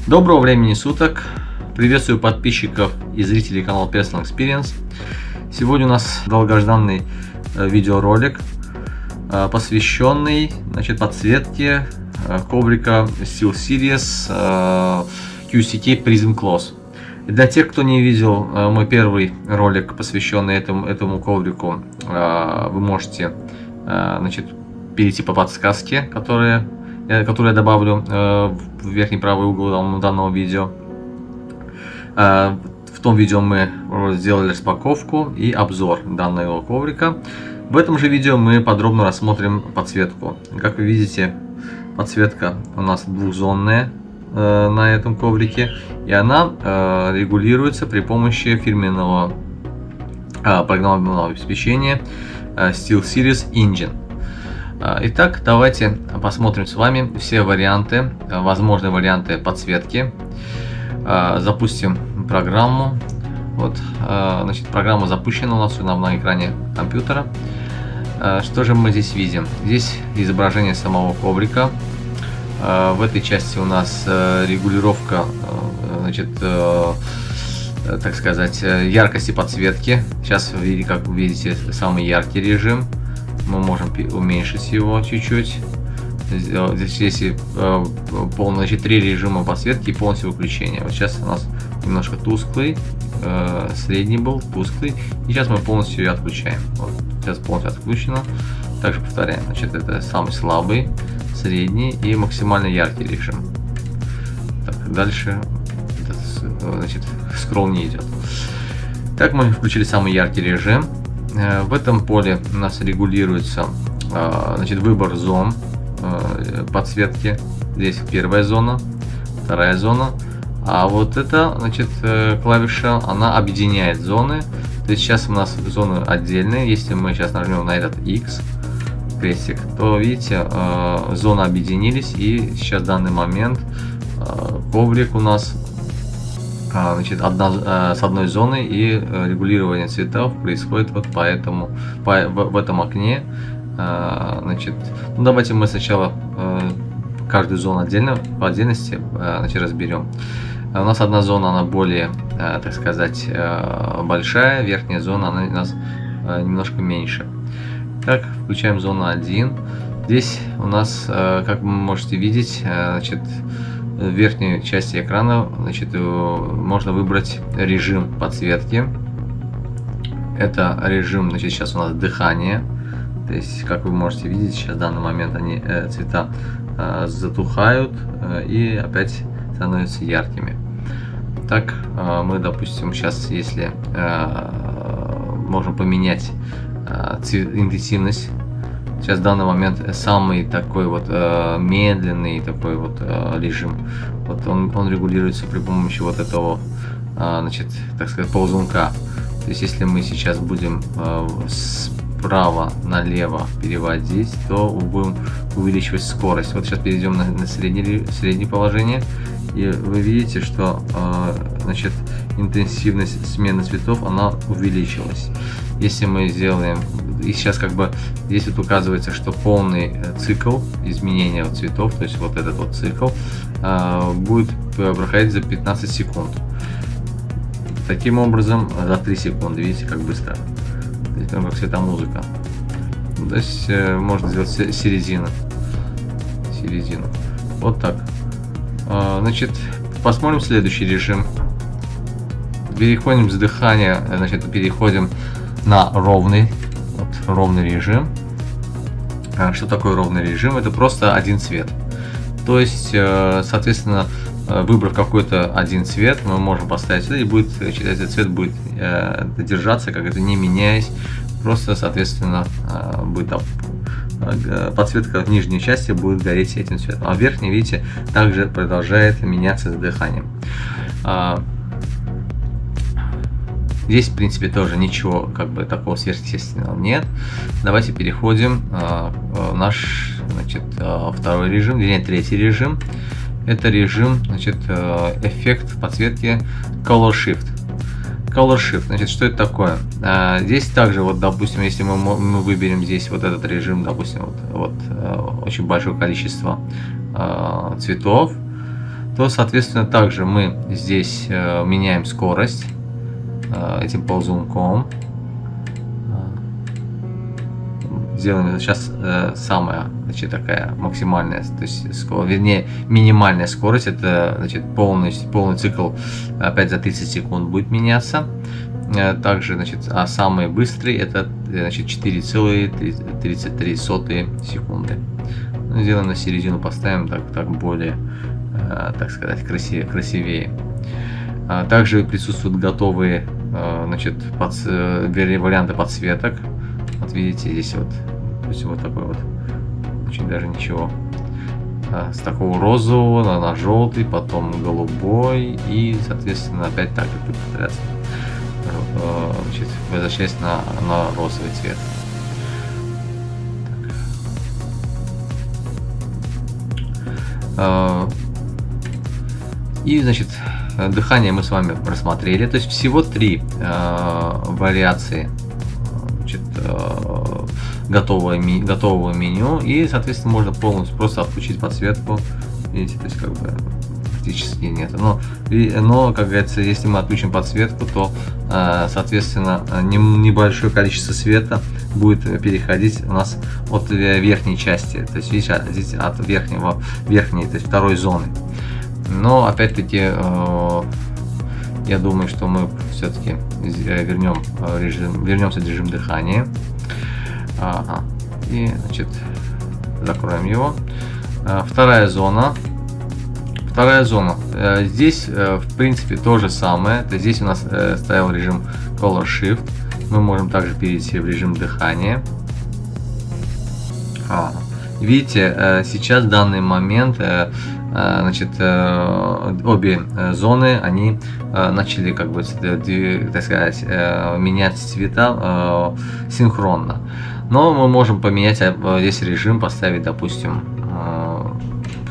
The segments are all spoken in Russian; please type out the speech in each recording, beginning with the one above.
Доброго времени суток! Приветствую подписчиков и зрителей канала Personal Experience. Сегодня у нас долгожданный видеоролик, посвященный подсветке коврика SteelSeries QCT Prism Cloth. Для тех, кто не видел мой первый ролик, посвященный этому коврику, вы можете перейти по подсказке, которую я добавлю в верхний правый угол данного видео. В том видео мы сделали распаковку и обзор данного коврика. В этом же видео мы подробно рассмотрим подсветку. Как вы видите, подсветка у нас двухзонная на этом коврике, и она регулируется при помощи фирменного программного обеспечения SteelSeries Engine. Итак, давайте посмотрим с вами все варианты, возможные варианты подсветки. Запустим программу. Программа запущена у нас на экране компьютера. Что же мы здесь видим? Здесь изображение самого коврика. В этой части у нас регулировка, так сказать, яркости подсветки. Сейчас, как вы видите, самый яркий режим. Мы можем уменьшить его чуть-чуть. Здесь три режима подсветки и полностью выключения. Вот сейчас у нас немножко тусклый, средний был тусклый, и сейчас мы полностью ее отключаем. Вот, сейчас полностью отключено. Также повторяем. Это самый слабый, средний и максимально яркий режим. Так, дальше скролл не идет. Так, мы включили самый яркий режим. В этом поле у нас регулируется выбор зон подсветки. Здесь первая зона, вторая зона, а вот эта клавиша, она объединяет зоны. То есть сейчас у нас зоны отдельные. Если мы сейчас нажмем на этот X крестик, то видите, зоны объединились, и сейчас в данный момент коврик у нас с одной зоной, и регулирование цветов происходит вот в этом окне. Давайте мы сначала каждую зону по отдельности разберем. У нас одна зона, она более, так сказать, большая, верхняя зона, она у нас немножко меньше. Так, включаем зону 1. Здесь у нас, как вы можете видеть, в верхней части экрана можно выбрать режим подсветки. Это режим, сейчас у нас дыхание. То есть, как вы можете видеть, сейчас в данный момент цвета затухают и опять становятся яркими. Так, мы, допустим, сейчас, если можем поменять интенсивность. Сейчас в данный момент самый такой медленный такой режим. Он регулируется при помощи этого, так сказать, ползунка. То есть если мы сейчас будем справа налево переводить, то будем увеличивать скорость. Вот сейчас перейдем на среднее положение, и вы видите, что интенсивность смены цветов она увеличилась. Если мы сделаем, и сейчас здесь указывается, что полный цикл изменения цветов, то есть этот цикл будет проходить за 15 секунд. Таким образом, за 3 секунды, видите, как быстро. Здесь как светомузыка. То есть можно сделать середину. Вот так. Посмотрим следующий режим. Переходим с дыхания, переходим на ровный режим. Что такое ровный режим? Это просто один цвет. То есть, соответственно, выбрав какой-то один цвет, мы можем поставить сюда, и этот цвет будет держаться, не меняясь. Просто, соответственно, будет подсветка в нижней части будет гореть этим цветом, а в верхней, видите, также продолжает меняться с дыханием. Здесь, в принципе, тоже ничего такого сверхъестественного нет. Давайте переходим в наш второй режим, вернее, третий режим. Это режим, эффект подсветки Color Shift. Color Shift, что это такое? Здесь также, допустим, если мы выберем здесь этот режим, допустим, очень большое количество цветов, то, соответственно, также мы здесь меняем скорость этим ползунком. Сделаем сейчас самая, значит, такая максимальная, то есть, вернее, минимальная скорость, это, значит, полный цикл опять за 30 секунд будет меняться. Также, значит, а самый быстрый это, значит, 4,33 секунды. Ну, сделаем на середину, поставим так более, так сказать, красивее. Также присутствуют готовые, значит, варианты подсветок. Вот видите, здесь вот, то есть вот такой вот, очень даже ничего. С такого розового на желтый, потом голубой и, соответственно, опять так будет повторяться. Значит, возвращаясь на розовый цвет. И, значит, дыхание мы с вами просмотрели. То есть всего 3 вариации, значит, готового меню. И, соответственно, можно полностью просто отключить подсветку. Видите, то есть как бы практически нет. Но как говорится, если мы отключим подсветку, то, соответственно, небольшое количество света будет переходить у нас от верхней части, то есть видите, здесь от верхней, то есть второй зоны. Но опять-таки я думаю, что мы все-таки вернемся в режим дыхания. И, значит, закроем его. Вторая зона. Здесь, в принципе, то же самое. То есть здесь у нас стоял режим Color Shift. Мы можем также перейти в режим дыхания. Видите, сейчас в данный момент, значит, обе зоны, они начали, как бы, так сказать, менять цвета синхронно. Но мы можем поменять здесь режим, поставить, допустим,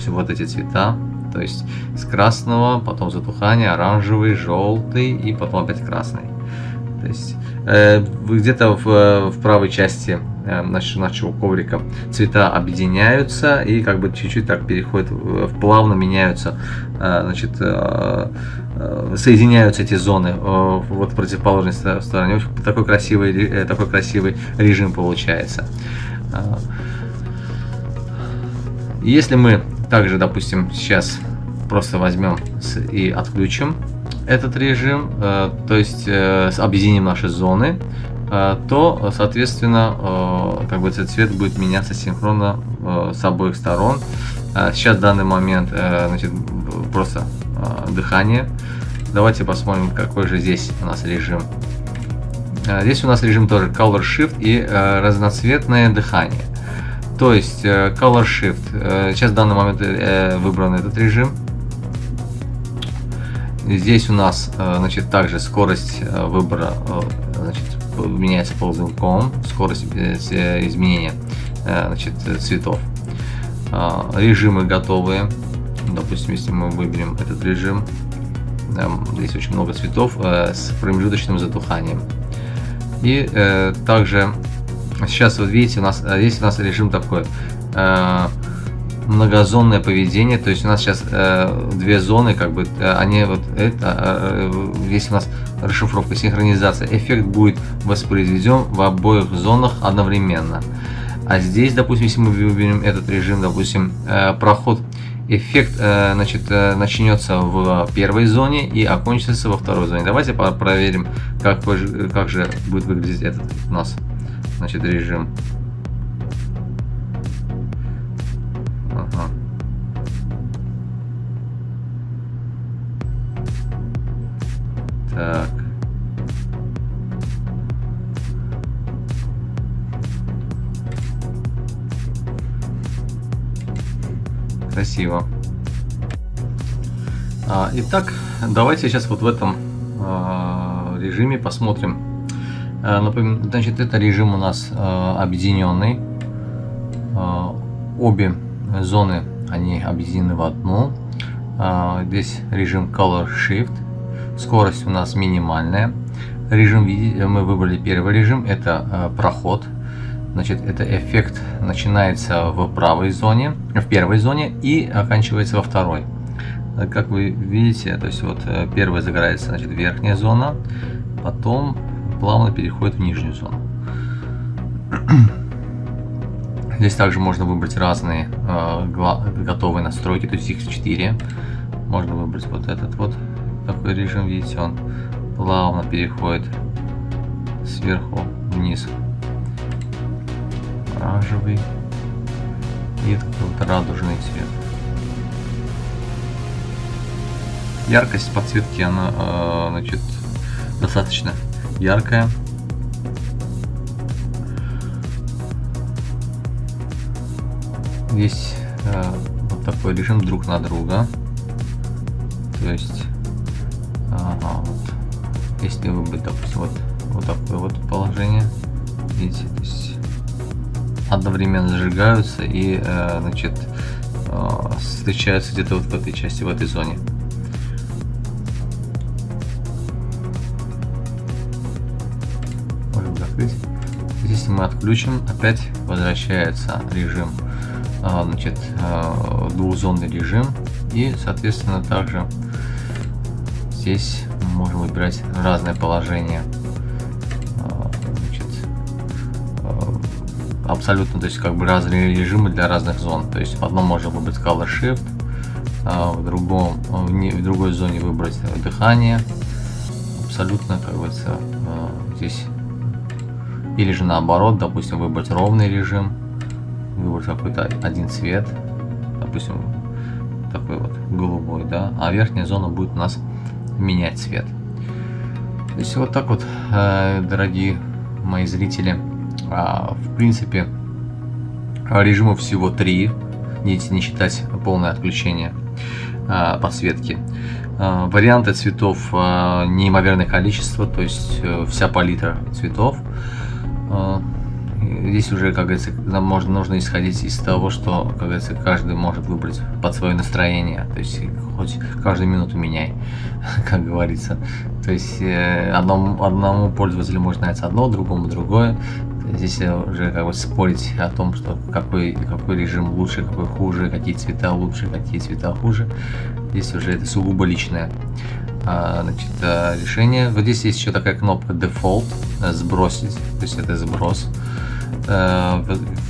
вот эти цвета. То есть с красного, потом затухание, оранжевый, желтый и потом опять красный. То есть где-то в правой части нашего коврика цвета объединяются и как бы чуть-чуть так переходят, плавно меняются, значит, соединяются эти зоны вот в противоположной стороне. Такой красивый режим получается. Если мы также, допустим, сейчас просто возьмем и отключим этот режим, то есть объединим наши зоны, то, соответственно, как бы этот цвет будет меняться синхронно с обоих сторон. Сейчас в данный момент, значит, просто дыхание. Давайте посмотрим, какой же здесь у нас режим. Здесь у нас режим тоже Color Shift и разноцветное дыхание. То есть Color Shift. Сейчас в данный момент выбран этот режим. Здесь у нас, значит, также скорость выбора, значит, меняется ползунком, скорость изменения, значит, цветов. Режимы готовые. Допустим, если мы выберем этот режим, здесь очень много цветов с промежуточным затуханием. И также сейчас, вот видите, здесь у нас режим такой: многозонное поведение. То есть у нас сейчас две зоны, как бы они вот это, здесь у нас расшифровка, синхронизация. Эффект будет воспроизведен в обоих зонах одновременно. А здесь, допустим, если мы выберем этот режим, допустим, проход, эффект, значит, начнется в первой зоне и окончится во второй зоне. Давайте проверим, как же будет выглядеть этот у нас, значит, режим. Ага. Так. Красиво. Итак, давайте сейчас вот в этом режиме посмотрим. Значит, это режим у нас объединенный. Обе зоны, они объединены в одну. Здесь режим Color Shift. Скорость у нас минимальная. Режим, мы выбрали первый режим, это проход. Значит, это эффект начинается в правой зоне, в первой зоне и оканчивается во второй. как вы видите, то есть вот первая загорается, значит, верхняя зона, потом плавно переходит в нижнюю зону. Здесь также можно выбрать разные готовые настройки, то есть их 4. Можно выбрать вот этот вот такой режим, видите, он плавно переходит сверху вниз. Оранжевый и такой вот радужный цвет. Яркость подсветки, она, значит, достаточно яркая. Здесь вот такой режим друг на друга. То есть, вот, если выбрать, допустим, вот такое вот положение, видите, то есть одновременно зажигаются и, значит, встречаются где-то вот в этой части, в этой зоне. Можем закрыть. Если мы отключим, опять возвращается режим, значит, двухзонный режим, и, соответственно, также здесь мы можем выбирать разные положения, значит, абсолютно, то есть как бы разные режимы для разных зон. То есть в одном можно выбрать Color Shift, в другой зоне выбрать дыхание, абсолютно, как бы, здесь, или же наоборот, допустим, выбрать ровный режим, выбрать какой-то один цвет, допустим, такой вот голубой, да, а верхняя зона будет у нас менять цвет. То есть вот так вот, дорогие мои зрители, в принципе, режимов всего 3, не считать полное отключение подсветки. Варианты цветов неимоверное количество, то есть вся палитра цветов. Здесь уже, как говорится, нам нужно исходить из того, что, как говорится, каждый может выбрать под свое настроение, то есть хоть каждую минуту меняй, как говорится. То есть одному пользователю может нравиться одно, другому другое. Здесь уже как бы спорить о том, что какой режим лучше, какой хуже, какие цвета лучше, какие цвета хуже. Здесь уже это сугубо личное, значит, решение. Вот здесь есть еще такая кнопка Default, сбросить, то есть это сброс.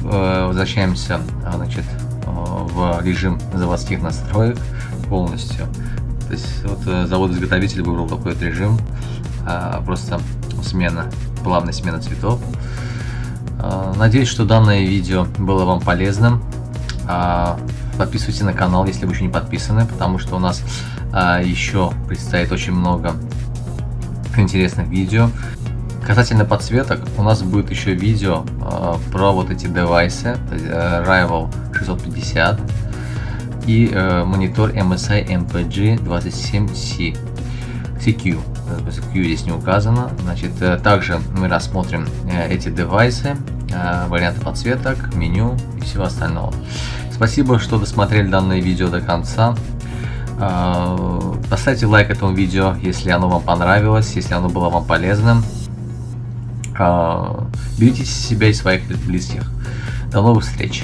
Возвращаемся, значит, в режим заводских настроек полностью. То есть вот завод-изготовитель выбрал такой вот режим, просто плавная смена цветов. Надеюсь, что данное видео было вам полезным. Подписывайтесь на канал, если вы еще не подписаны, потому что у нас еще предстоит очень много интересных видео. Касательно подсветок, у нас будет еще видео про вот эти девайсы, Rival 650 и монитор MSI MPG 27C CQ. Q здесь не указано. Значит, также мы рассмотрим эти девайсы, варианты подсветок, меню и всего остального. Спасибо, что досмотрели данное видео до конца. Поставьте лайк этому видео, если оно вам понравилось, если оно было вам полезным. Берегите себя и своих близких. До новых встреч!